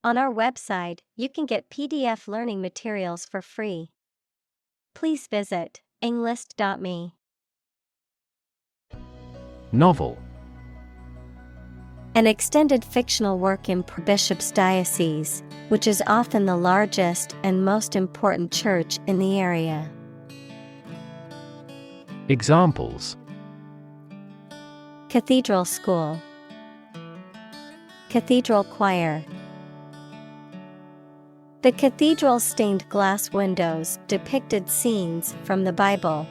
On our website, you can get PDF learning materials for free. Please visit englist.me. Novel. An extended fictional work in Bishop's Diocese, which is often the largest and most important church in the area. Examples: Cathedral school, cathedral choir. The cathedral's stained glass windows depicted scenes from the Bible.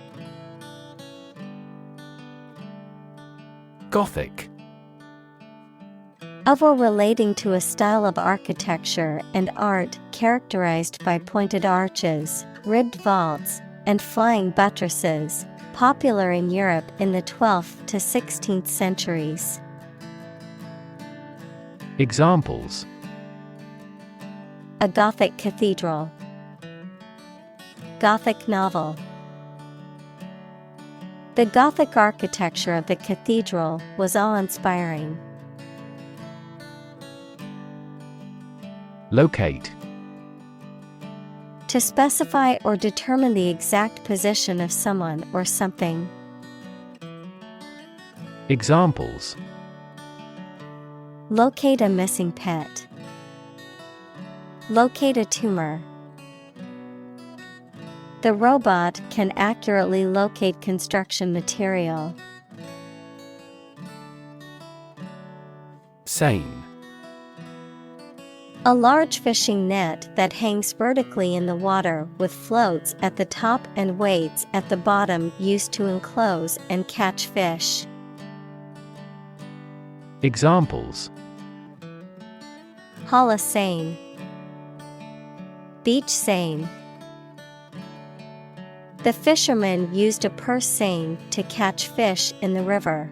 Gothic. Of or relating to a style of architecture and art characterized by pointed arches, ribbed vaults, and flying buttresses, popular in Europe in the 12th to 16th centuries. Examples: A Gothic cathedral, Gothic novel. The Gothic architecture of the cathedral was awe-inspiring. Locate. To specify or determine the exact position of someone or something. Examples: Locate a missing pet. Locate a tumor. The robot can accurately locate construction material. Seine. A large fishing net that hangs vertically in the water with floats at the top and weights at the bottom used to enclose and catch fish. Examples: Haul a seine. Beach seine. The fishermen used a purse seine to catch fish in the river.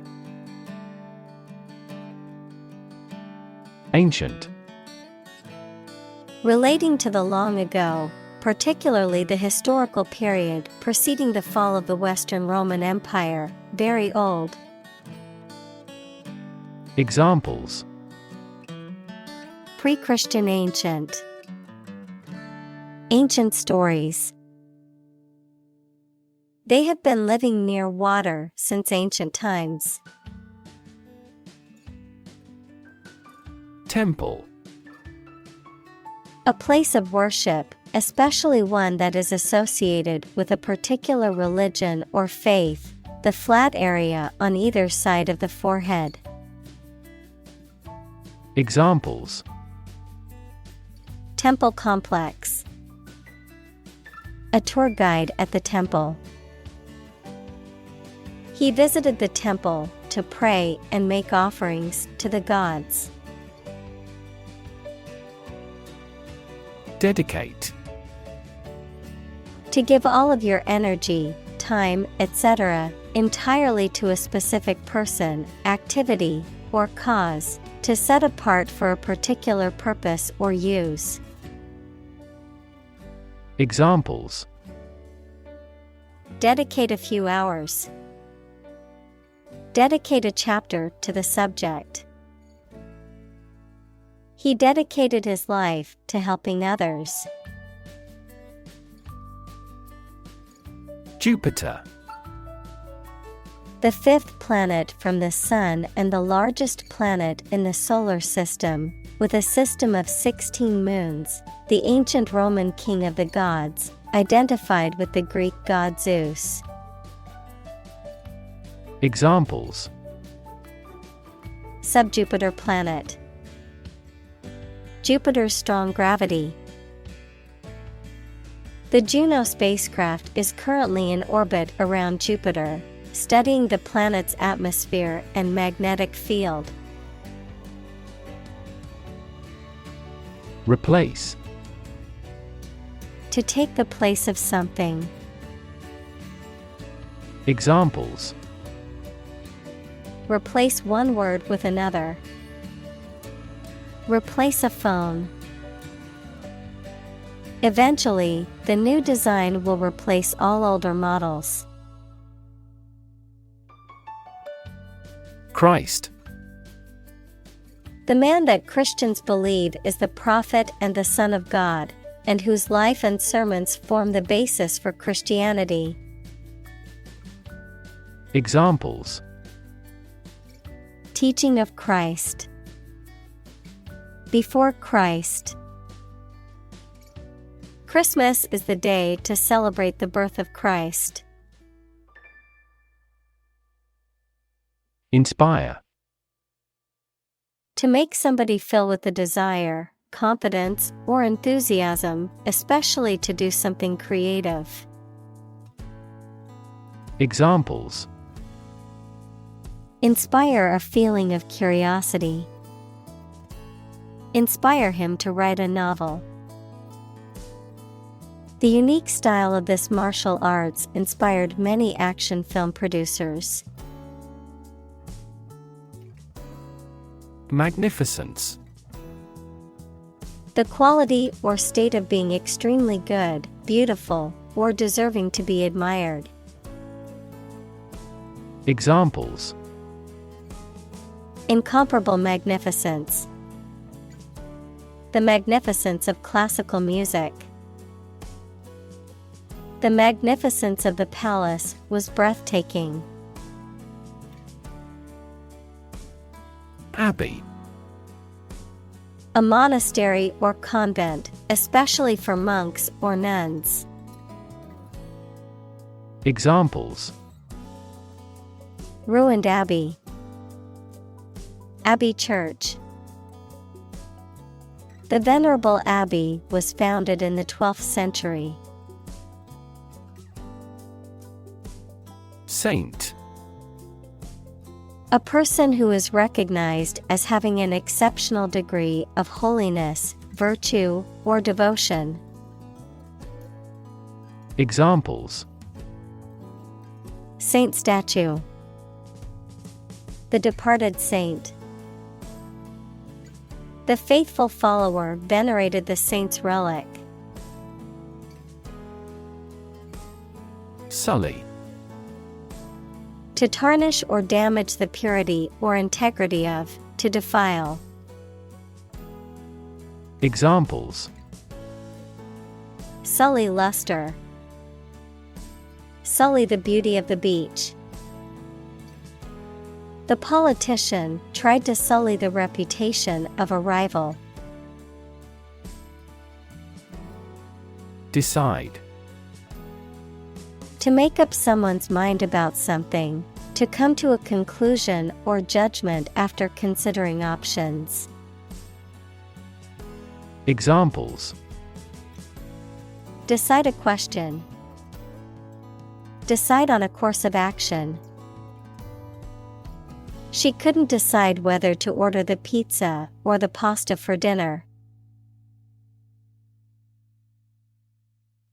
Ancient. Relating to the long ago, particularly the historical period preceding the fall of the Western Roman Empire, very old. Examples: Pre-Christian ancient. Ancient stories. They have been living near water since ancient times. Temple. A place of worship, especially one that is associated with a particular religion or faith, the flat area on either side of the forehead. Examples: Temple complex. A tour guide at the temple. He visited the temple to pray and make offerings to the gods. Dedicate. To give all of your energy, time, etc., entirely to a specific person, activity, or cause, to set apart for a particular purpose or use. Examples: Dedicate a few hours. Dedicate a chapter to the subject. He dedicated his life to helping others. Jupiter. The fifth planet from the Sun and the largest planet in the solar system, with a system of 16 moons, the ancient Roman king of the gods, identified with the Greek god Zeus. Examples: Subjupiter planet. Jupiter's strong gravity. The Juno spacecraft is currently in orbit around Jupiter, studying the planet's atmosphere and magnetic field. Replace. To take the place of something. Examples: Replace one word with another. Replace a phone. Eventually, the new design will replace all older models. Christ. The man that Christians believe is the prophet and the Son of God, and whose life and sermons form the basis for Christianity. Examples: Teaching of Christ. Before Christ. Christmas is the day to celebrate the birth of Christ. Inspire. To make somebody feel with a desire, confidence, or enthusiasm, especially to do something creative. Examples: Inspire a feeling of curiosity. Inspire him to write a novel. The unique style of this martial arts inspired many action film producers. Magnificence. The quality or state of being extremely good, beautiful, or deserving to be admired. Examples: Incomparable magnificence. The magnificence of classical music. The magnificence of the palace was breathtaking. Abbey. A monastery or convent, especially for monks or nuns. Examples: Ruined abbey. Abbey church. The Venerable Abbey was founded in the 12th century. Saint. A person who is recognized as having an exceptional degree of holiness, virtue, or devotion. Examples: Saint statue. The departed saint. The faithful follower venerated the saint's relic. Sully. To tarnish or damage the purity or integrity of, to defile. Examples: Sully luster. Sully the beauty of the beach. The politician tried to sully the reputation of a rival. Decide. To make up someone's mind about something, to come to a conclusion or judgment after considering options. Examples: Decide a question. Decide on a course of action. She couldn't decide whether to order the pizza or the pasta for dinner.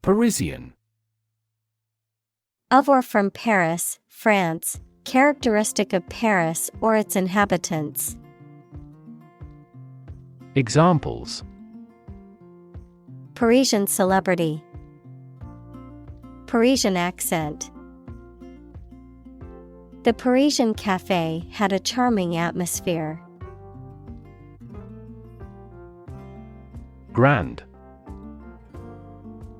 Parisian. Of or from Paris, France, characteristic of Paris or its inhabitants. Examples: Parisian celebrity. Parisian accent. The Parisian cafe had a charming atmosphere. Grand.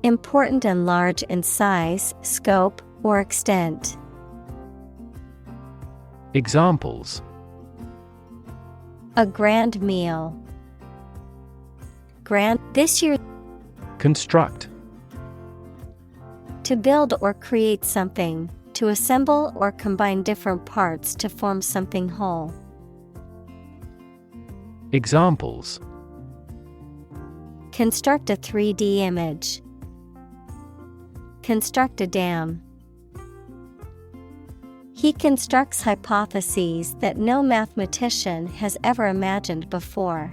Important and large in size, scope, or extent. Examples: A grand meal. Grand this year. Construct. To build or create something, to assemble or combine different parts to form something whole. Examples: Construct a 3D image. Construct a dam. He constructs hypotheses that no mathematician has ever imagined before.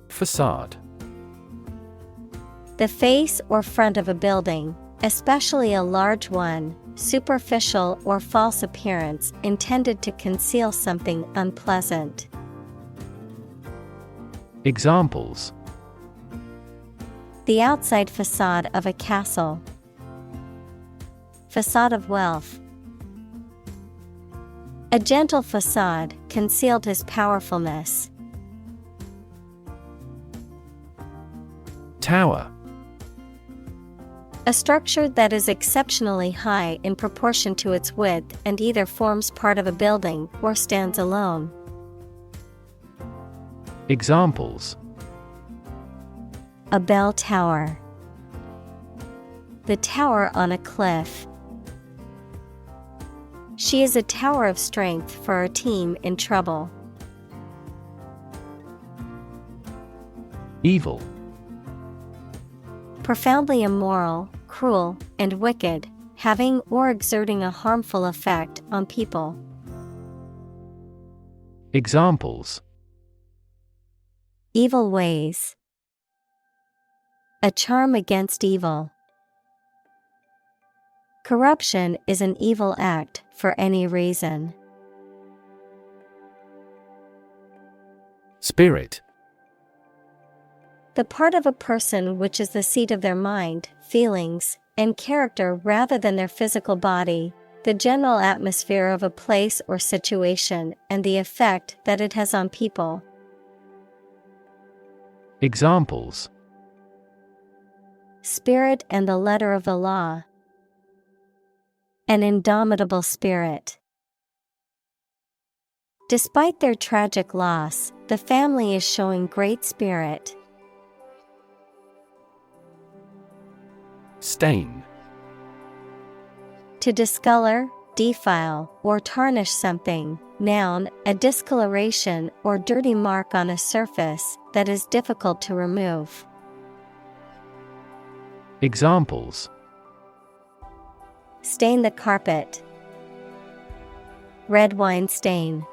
Facade. The face or front of a building, especially a large one, superficial or false appearance intended to conceal something unpleasant. Examples: The outside facade of a castle. Facade of wealth. A gentle facade concealed his powerfulness. Tower. A structure that is exceptionally high in proportion to its width and either forms part of a building or stands alone. Examples: A bell tower. The tower on a cliff. She is a tower of strength for our team in trouble. Evil. Profoundly immoral, cruel, and wicked, having or exerting a harmful effect on people. Examples: Evil ways. A charm against evil. Corruption is an evil act for any reason. Spirit. The part of a person which is the seat of their mind, feelings, and character rather than their physical body, the general atmosphere of a place or situation, and the effect that it has on people. Examples: Spirit and the letter of the law. An indomitable spirit. Despite their tragic loss, the family is showing great spirit. Stain. To discolor, defile, or tarnish something. Noun, a discoloration or dirty mark on a surface that is difficult to remove. Examples: Stain the carpet. Red wine stain.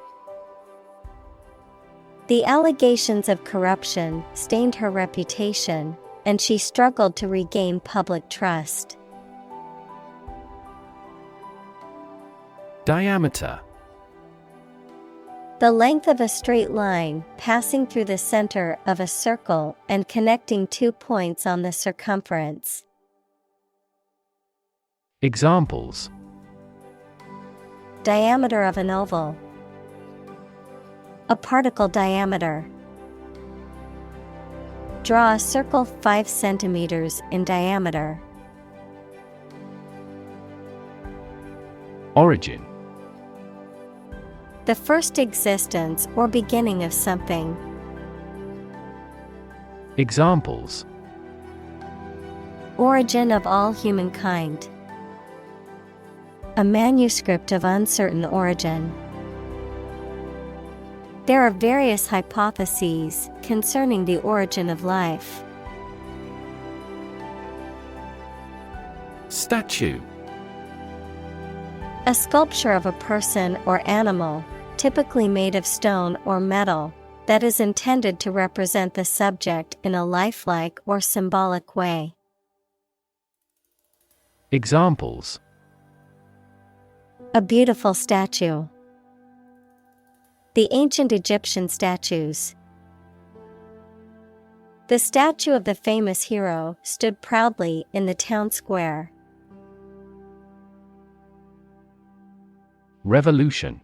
The allegations of corruption stained her reputation, and she struggled to regain public trust. Diameter. The length of a straight line passing through the center of a circle and connecting 2 points on the circumference. Examples: Diameter of an oval. A particle diameter. Draw a circle 5 centimeters in diameter. Origin. The first existence or beginning of something. Examples: Origin of all humankind. A manuscript of uncertain origin. There are various hypotheses concerning the origin of life. Statue. A sculpture of a person or animal, typically made of stone or metal, that is intended to represent the subject in a lifelike or symbolic way. Examples: A beautiful statue. The ancient Egyptian statues. The statue of the famous hero stood proudly in the town square. Revolution.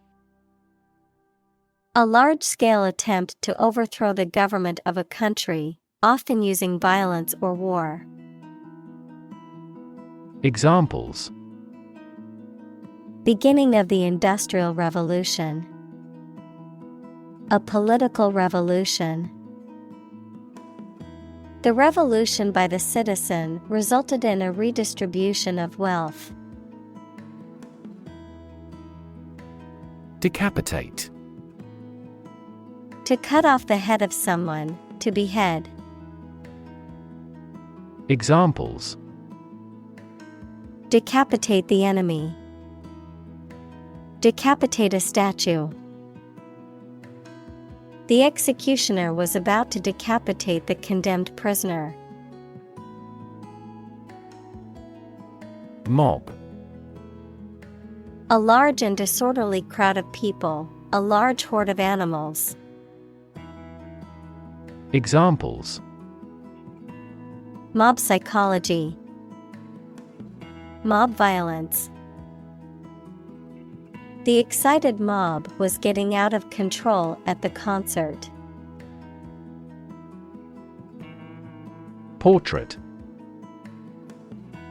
A large-scale attempt to overthrow the government of a country, often using violence or war. Examples: Beginning of the Industrial Revolution. A political revolution. The revolution by the citizen resulted in a redistribution of wealth. Decapitate. To cut off the head of someone, to behead. Examples: Decapitate the enemy. Decapitate a statue. The executioner was about to decapitate the condemned prisoner. Mob. A large and disorderly crowd of people, a large horde of animals. Examples: Mob psychology. Mob violence. The excited mob was getting out of control at the concert. Portrait.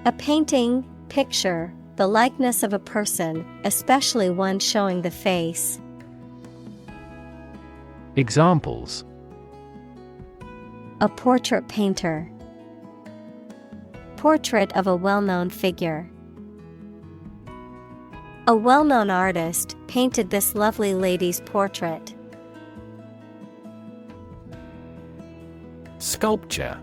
A painting, picture, the likeness of a person, especially one showing the face. Examples: A portrait painter. Portrait of a well-known figure. A well-known artist painted this lovely lady's portrait. Sculpture.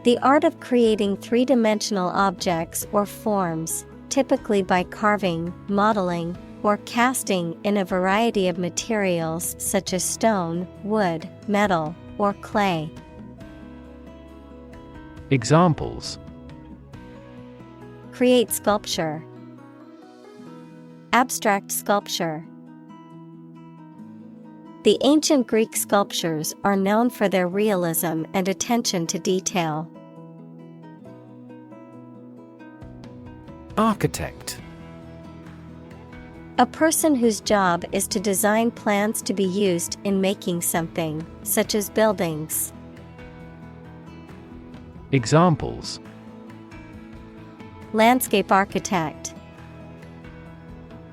The art of creating three-dimensional objects or forms, typically by carving, modeling, or casting in a variety of materials such as stone, wood, metal, or clay. Examples: Create sculpture. Abstract sculpture. The ancient Greek sculptures are known for their realism and attention to detail. Architect. A person whose job is to design plans to be used in making something, such as buildings. Examples: Landscape architect.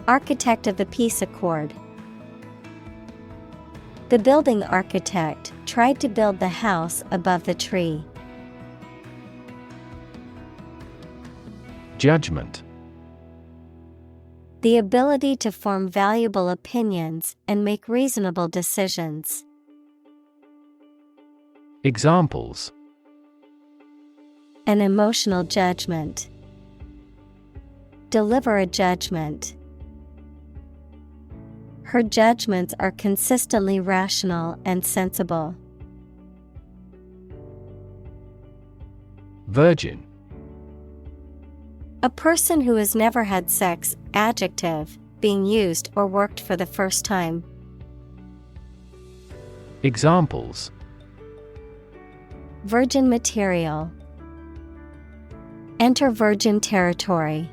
Architect of the peace accord. The building architect tried to build the house above the tree. Judgment. The ability to form valuable opinions and make reasonable decisions. Examples: An emotional judgment. Deliver a judgment. Her judgments are consistently rational and sensible. Virgin. A person who has never had sex, adjective, being used or worked for the first time. Examples: Virgin material. Enter virgin territory.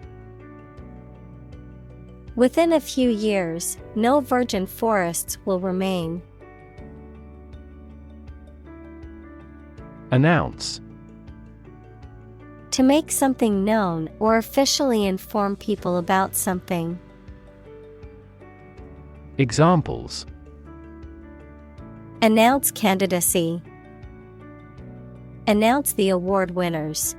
Within a few years, no virgin forests will remain. Announce. To make something known or officially inform people about something. Examples: Announce candidacy. Announce the award winners.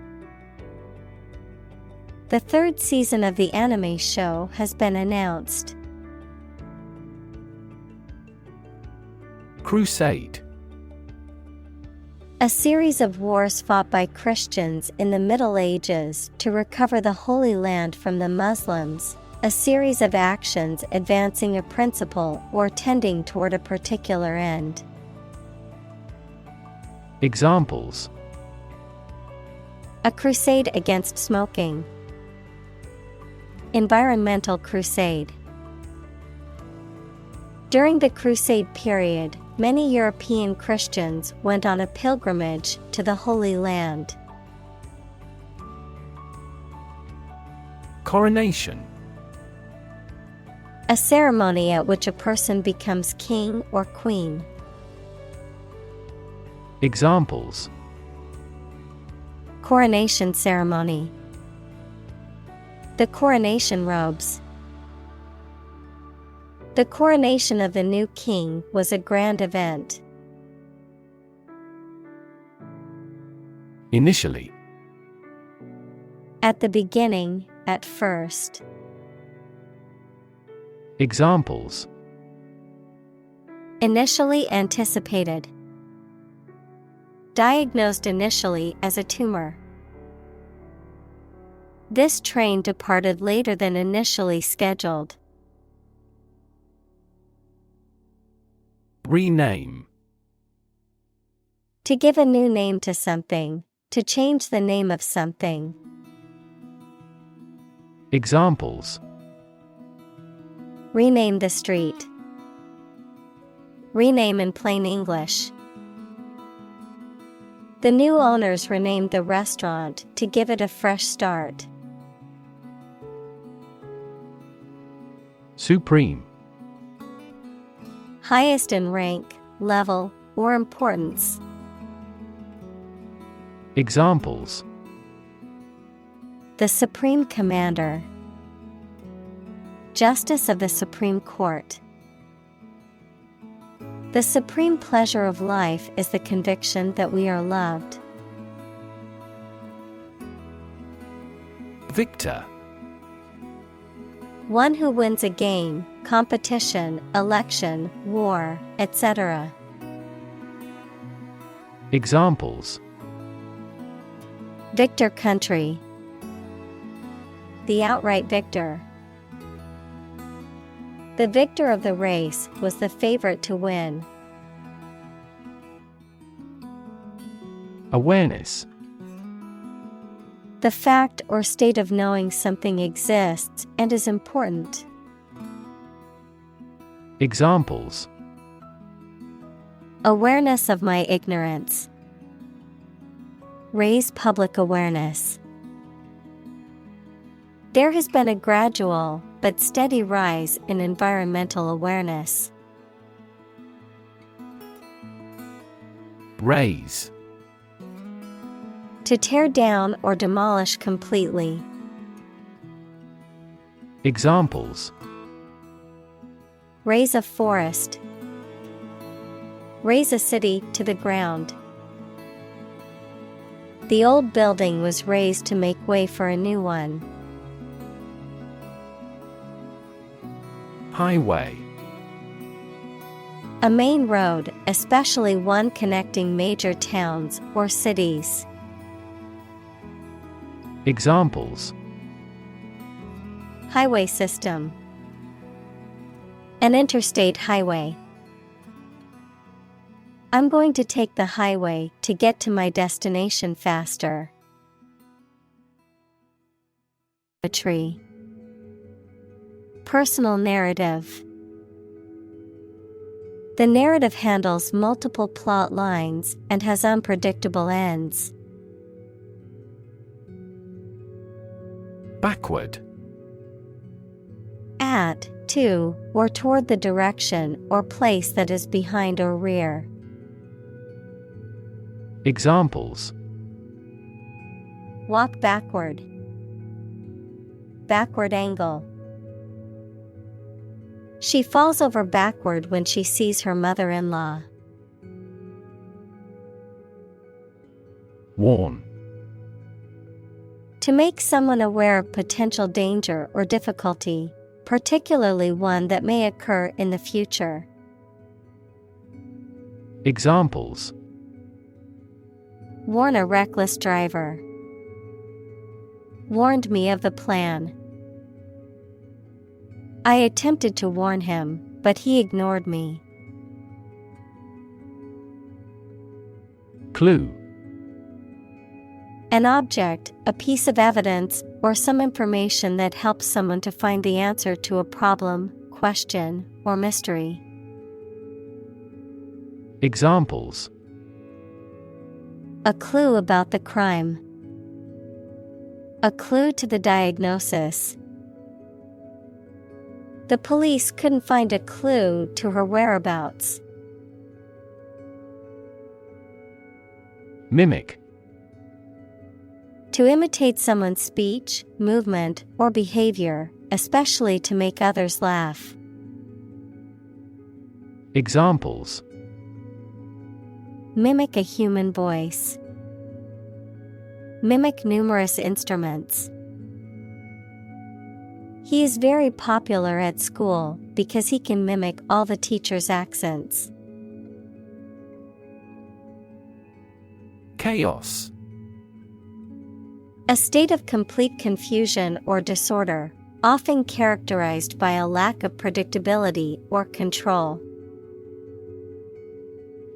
The third season of the anime show has been announced. Crusade. A series of wars fought by Christians in the Middle Ages to recover the Holy Land from the Muslims, a series of actions advancing a principle or tending toward a particular end. Examples: A crusade against smoking. Environmental crusade. During the Crusade period, many European Christians went on a pilgrimage to the Holy Land. Coronation. A ceremony at which a person becomes king or queen. Examples: Coronation ceremony. The coronation robes. The coronation of the new king was a grand event. Initially. At the beginning, at first. Examples: Initially anticipated. Diagnosed initially as a tumor. This train departed later than initially scheduled. Rename. To give a new name to something, to change the name of something. Examples: Rename the street. Rename in plain English. The new owners renamed the restaurant to give it a fresh start. Supreme. Highest in rank, level, or importance. Examples: The Supreme Commander. Justice of the Supreme Court. The supreme pleasure of life is the conviction that we are loved. Victor. One who wins a game, competition, election, war, etc. Examples: Victor country. The outright victor. The victor of the race was the favorite to win. Awareness. The fact or state of knowing something exists and is important. Examples: Awareness of my ignorance. Raise public awareness. There has been a gradual but steady rise in environmental awareness. Raise. To tear down or demolish completely. Examples: Raise a forest. Raise a city to the ground. The old building was raised to make way for a new one. Highway. A main road, especially one connecting major towns or cities. Examples: Highway system. An interstate highway. I'm going to take the highway to get to my destination faster. Poetry. Personal narrative. The narrative handles multiple plot lines and has unpredictable ends. Backward. At, to, or toward the direction or place that is behind or rear. Examples: Walk backward. Backward angle. She falls over backward when she sees her mother-in-law. Warn. To make someone aware of potential danger or difficulty, particularly one that may occur in the future. Examples: Warn a reckless driver. Warned me of the plan. I attempted to warn him, but he ignored me. Clue. An object, a piece of evidence, or some information that helps someone to find the answer to a problem, question, or mystery. Examples: A clue about the crime. A clue to the diagnosis. The police couldn't find a clue to her whereabouts. Mimic. To imitate someone's speech, movement, or behavior, especially to make others laugh. Examples: Mimic a human voice. Mimic numerous instruments. He is very popular at school because he can mimic all the teachers' accents. Chaos. A state of complete confusion or disorder, often characterized by a lack of predictability or control.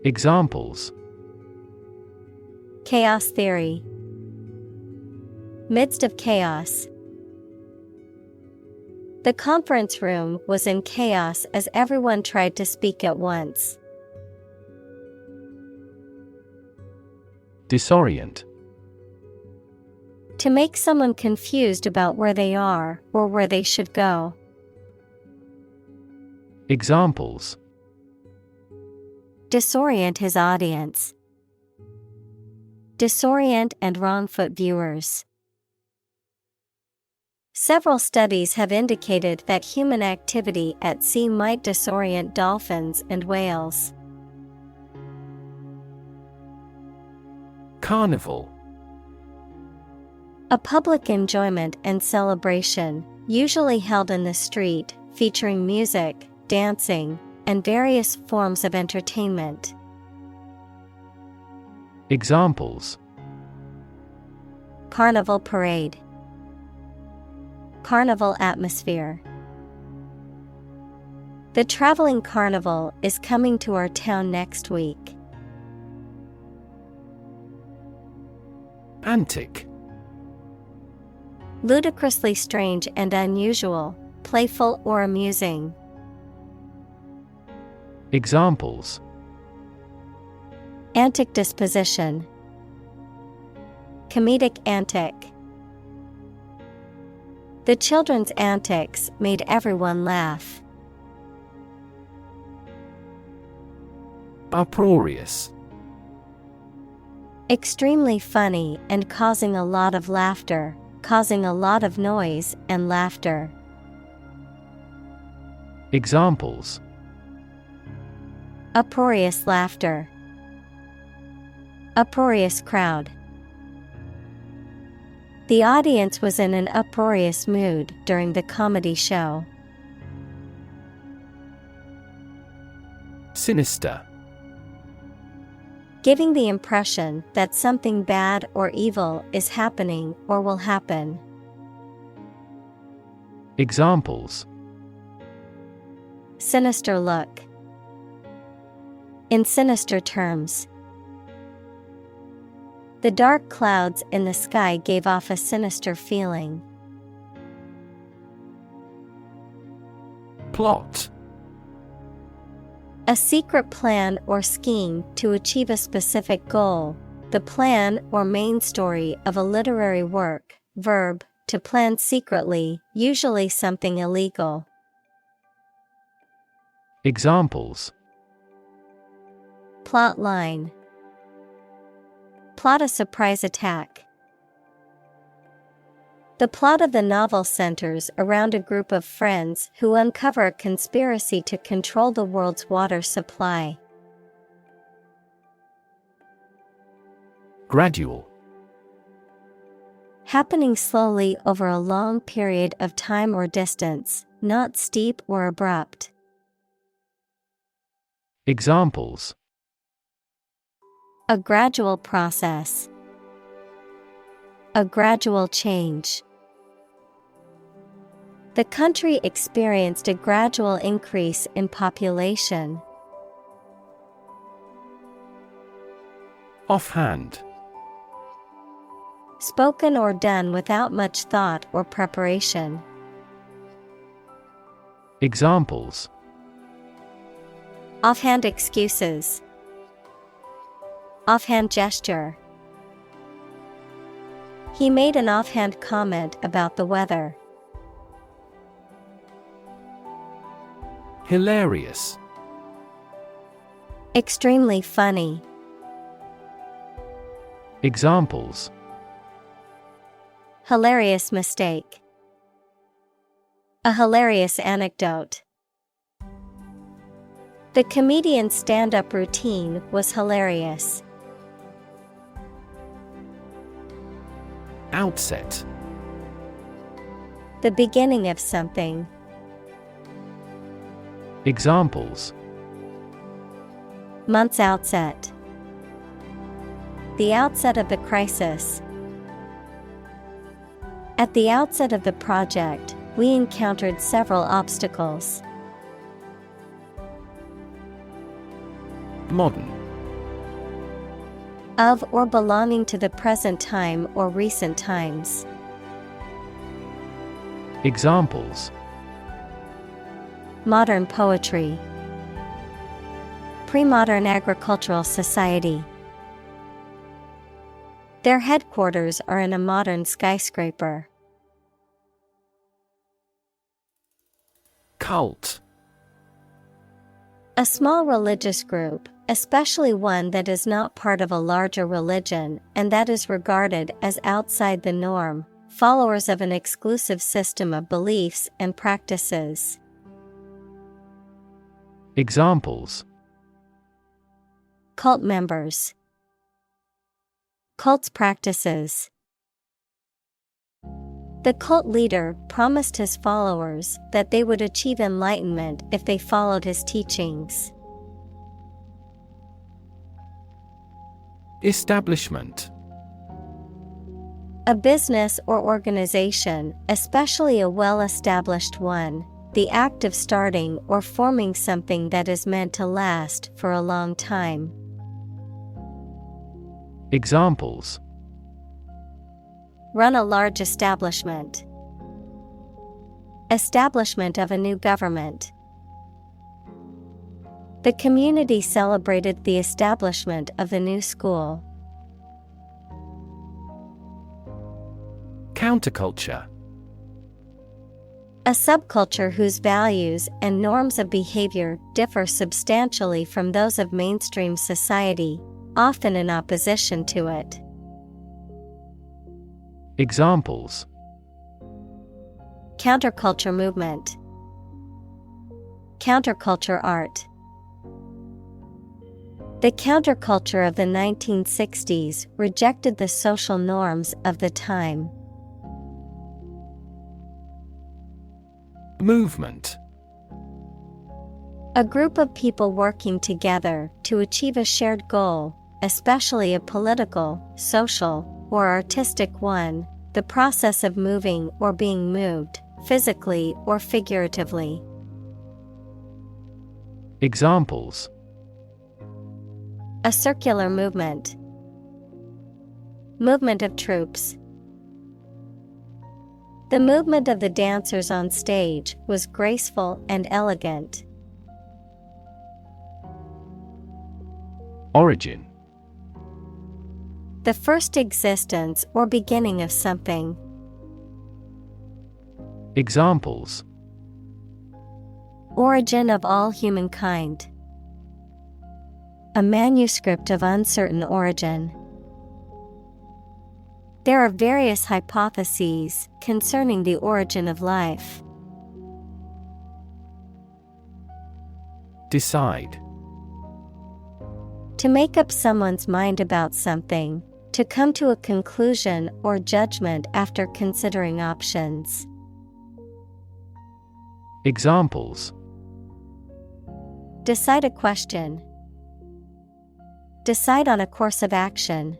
Examples: Chaos theory. Midst of chaos. The conference room was in chaos as everyone tried to speak at once. Disorient. To make someone confused about where they are or where they should go. Examples: disorient his audience, disorient and wrong-foot viewers. Several studies have indicated that human activity at sea might disorient dolphins and whales. Carnival. A public enjoyment and celebration, usually held in the street, featuring music, dancing, and various forms of entertainment. Examples: Carnival parade, carnival atmosphere. The traveling carnival is coming to our town next week. Antic. Ludicrously strange and unusual, playful or amusing. Examples: Antic disposition, comedic antic. The children's antics made everyone laugh. Uproarious. Extremely funny and causing a lot of laughter, causing a lot of noise and laughter. Examples: Uproarious laughter, uproarious crowd. The audience was in an uproarious mood during the comedy show. Sinister. Giving the impression that something bad or evil is happening or will happen. Examples: Sinister look. In sinister terms. The dark clouds in the sky gave off a sinister feeling. Plot. A secret plan or scheme to achieve a specific goal. The plan or main story of a literary work. Verb, to plan secretly, usually something illegal. Examples: Plot line. Plot a surprise attack. The plot of the novel centers around a group of friends who uncover a conspiracy to control the world's water supply. Gradual. Happening slowly over a long period of time or distance, not steep or abrupt. Examples: A gradual process. A gradual change. The country experienced a gradual increase in population. Offhand. Spoken or done without much thought or preparation. Examples: Offhand excuses. Offhand gesture. He made an offhand comment about the weather. Hilarious. Extremely funny. Examples: Hilarious mistake. A hilarious anecdote. The comedian's stand-up routine was hilarious. Outset. The beginning of something. Examples: Month's outset. The outset of the crisis. At the outset of the project, we encountered several obstacles. Modern. Of or belonging to the present time or recent times. Examples: Modern poetry. Pre-modern agricultural society. Their headquarters are in a modern skyscraper. Cult. A small religious group, especially one that is not part of a larger religion and that is regarded as outside the norm, followers of an exclusive system of beliefs and practices. Examples: Cult members. Cult's practices. The cult leader promised his followers that they would achieve enlightenment if they followed his teachings. Establishment. A business or organization, especially a well-established one, the act of starting or forming something that is meant to last for a long time. Examples: Run a large establishment. Establishment of a new government. The community celebrated the establishment of the new school. Counterculture. A subculture whose values and norms of behavior differ substantially from those of mainstream society, often in opposition to it. Examples: Counterculture movement. Counterculture art. The counterculture of the 1960s rejected the social norms of the time. Movement. A group of people working together to achieve a shared goal, especially a political, social, or artistic one, the process of moving or being moved, physically or figuratively. Examples: A circular movement. Movement of troops. The movement of the dancers on stage was graceful and elegant. Origin. The first existence or beginning of something. Examples: Origin of all humankind. A manuscript of uncertain origin. There are various hypotheses concerning the origin of life. Decide. To make up someone's mind about something, to come to a conclusion or judgment after considering options. Examples: Decide a question. Decide on a course of action.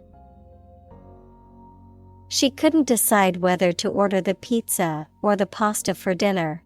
She couldn't decide whether to order the pizza or the pasta for dinner.